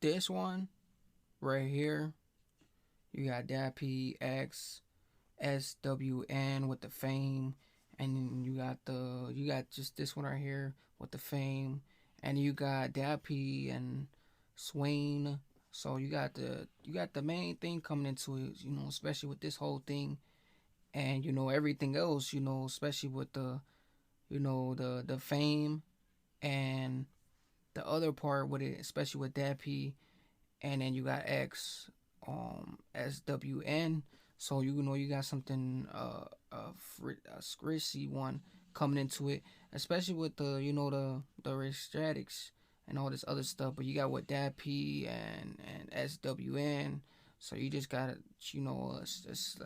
this one right here. You got Dappy X SWN with the fame, and then you got just this one right here with the fame, and you got Dappy and SwN. So you got the main thing coming into it, especially with this whole thing, and everything else, especially with the the fame and the other part with it, especially with Dappy, and then you got X SWN. So you got something a scratchy one coming into it, especially with the rhetorics and all this other stuff. But you got what Dappy and SWN. So you just got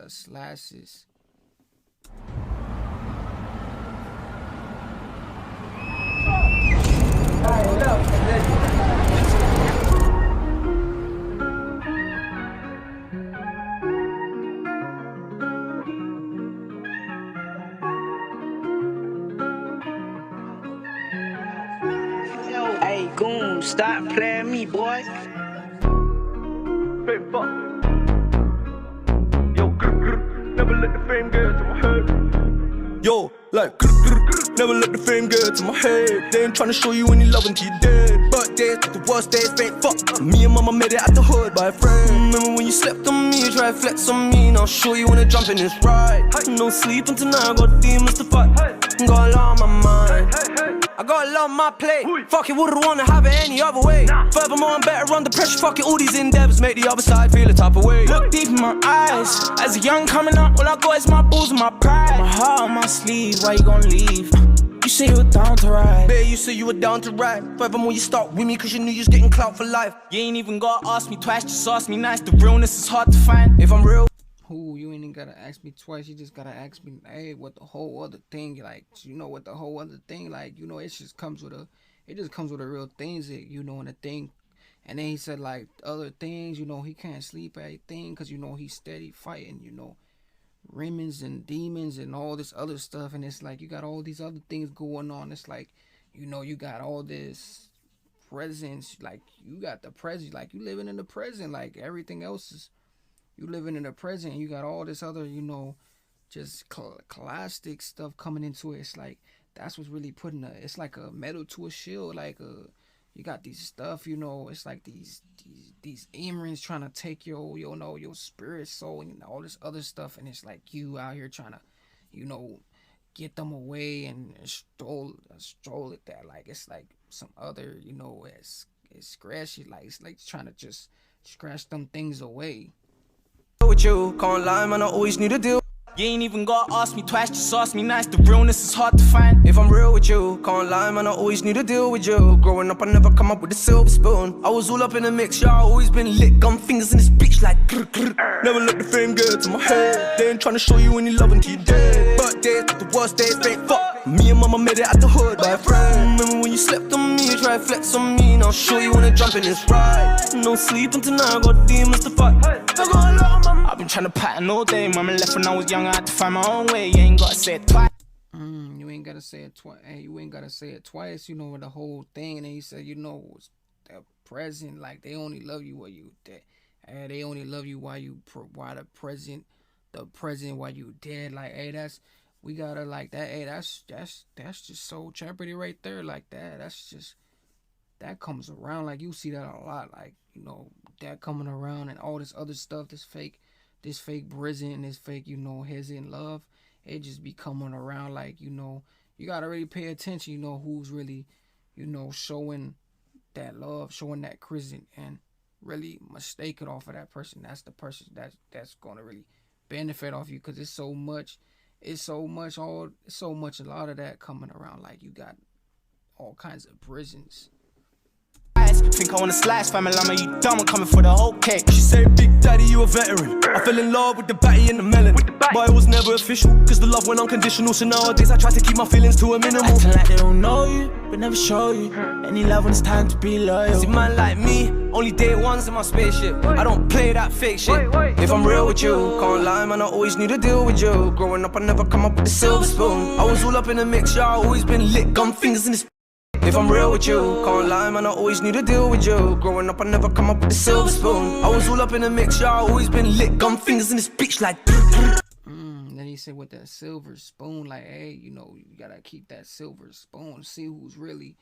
slashes. Hey, goon, stop playing me, boy. Fame fuck. Yo, never let the fame get to my head. Yo, like, never let the fame get to my head. They ain't tryna show you any love until you're dead. Birthdays, the worst days, fame fuck. Me and mama made it out the hood by a friend. Remember when you slept on me, try to flex on me. Now show you wanna jump in this ride. No sleeping tonight, I got demons to fight. Got a lot on my mind. I got a lot on my plate. Fuck it, wouldn't wanna have it any other way. Furthermore, I'm better under pressure. Fuck it, all these endeavors make the other side feel a type of way. Look deep in my eyes. As a young coming up, all I got is my balls and my pride. My heart on my sleeve, why you gon' leave? You say you were down to ride. Babe, you say you were down to ride. Furthermore, you start with me cause you knew you was getting clout for life. You ain't even gotta ask me twice, just ask me nice. The realness is hard to find. If I'm real, Who you ain't even gotta ask me twice. You just gotta ask me, hey, what the whole other thing like? What the whole other thing like? It just comes with the real things that and the thing. And then he said like other things. He can't sleep at a thing because he's steady fighting. Remnants and demons and all this other stuff. And it's like you got all these other things going on. It's like you got all this presence. Like you got the present. Like you living in the present. Like everything else is. You living in the present, and you got all this other, just classic stuff coming into it. It's like that's what's really putting it's like a metal to a shield. Like you got these stuff, it's like these earrings trying to take your spirit, soul, and all this other stuff, and it's like you out here trying to, get them away and stroll at that. Like it's like some other, it's scratchy. Like it's like trying to just scratch them things away. with you, can't lie, man, I always knew the deal. You ain't even gotta ask me twice, just ask me nice. The realness is hard to find. If I'm real with you, can't lie, man, I always knew the deal with you. Growing up, I never come up with a silver spoon. I was all up in the mix, yeah, I always been lit. Gun fingers in this bitch like grr, grr. Never let the fame get to my head. They ain't tryna show you any love until you're dead. Birthdays, the worst days, fake fuck. Me and mama made it out the hood by a friend. Remember when you slept on me, try to flex on me. Now show you wanna jump in this ride. No sleeping tonight, I got demons to fight. I got a lot on my mind. I've been trying to pattern all day. Mama left when I was young, I had to find my own way. You ain't gotta say it twice. You ain't gotta say it twice. Hey, you ain't gotta say it twice. With the whole thing, and then he said, it's the present. Like they only love you while you dead. Hey, they only love you while the present while you dead. Like, hey, we gotta like that. Hey, that's just soul jeopardy right there. Like that comes around. Like you see that a lot. Like that coming around and all this other stuff. This fake prison and this fake hesitant love. It just be coming around. Like you gotta really pay attention. Who's really showing that love, showing that prison, and really mistake it off of that person. That's the person that's gonna really benefit off you, because it's so much a lot of that coming around. Like you got all kinds of prisons. Think I wanna slice, family llama, you dumb, I'm coming for the whole cake. She said, Big Daddy, you a veteran. I fell in love with the batty and the melon, but it was never official, cause the love went unconditional. So nowadays I try to keep my feelings to a minimal. Acting like they don't know you, but never show you any love when it's time to be loyal. See, man like me, only day ones in my spaceship. I don't play that fake shit. If I'm real with you, can't lie, man, I always knew the deal with you. Growing up, I never come up with a silver spoon. I was all up in the mix, yeah, I always been lit. Gun fingers in this. If I'm real with you, can't lie, man, I always knew to deal with you. Growing up, I never come up with a silver spoon. I was all up in the mix, yeah, I always been lit. Gun fingers in this bitch like. Then he said with that silver spoon, like, hey, you know, you gotta keep that silver spoon. See who's really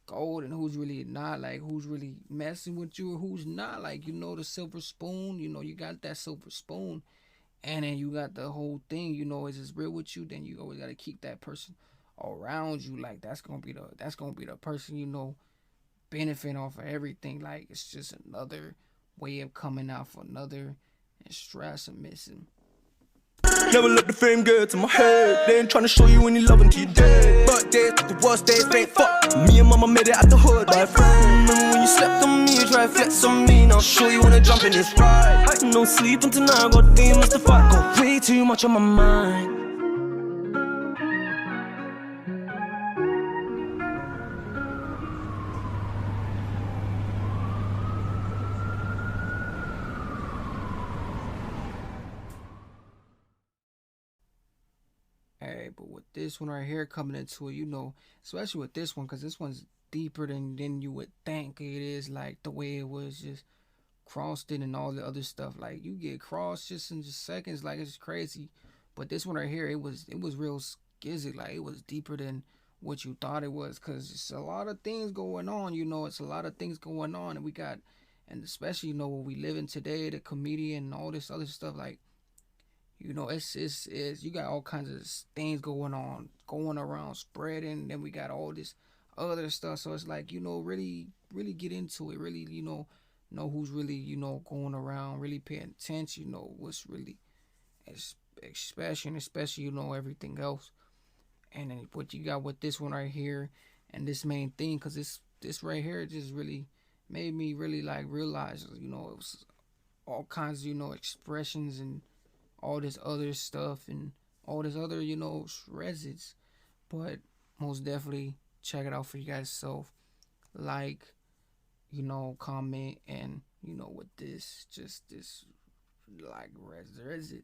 gold and who's really not. Like, who's really messing with you or who's not. Like, you know, the silver spoon. You know, you got that silver spoon, and then you got the whole thing. You know, is it's real with you? Then you always gotta keep that person around you. Like, that's gonna be the person, you know, benefiting off of everything. Like, it's just another way of coming out for another and stress and missing. Never let the fame get to my head. They ain't tryna show you any love until you're dead. Birthdays, the worst days, fake fuck. Me and mama made it out the hood by a friend. Remember when you slept on me, you try to flex on me. Now sure you wanna jump in this ride. No sleeping tonight, got demons to fight. Got way too much on my mind. Hey, but with this one right here coming into it, you know, especially with this one, because this one's deeper than you would think it is. Like the way it was just crossed in and all the other stuff. Like you get crossed just in just seconds, like it's crazy. But this one right here, it was real skizzy. Like it was deeper than what you thought it was, because it's a lot of things going on. You know, it's a lot of things going on, and we got, and especially you know what we live in today, the comedian and all this other stuff. Like, you know, it's you got all kinds of things going around, spreading. Then we got all this other stuff. So it's like, you know, really get into it. Really, you know who's really, you know, going around. Really paying attention. You know what's really, especially you know everything else. And then what you got with this one right here, and this main thing, because this right here just really made me really like realize, you know, it was all kinds of, you know, expressions and all this other stuff and all this other, you know, residue. But most definitely check it out for you guys self. Like, you know, comment, and you know, with this, just this like residue.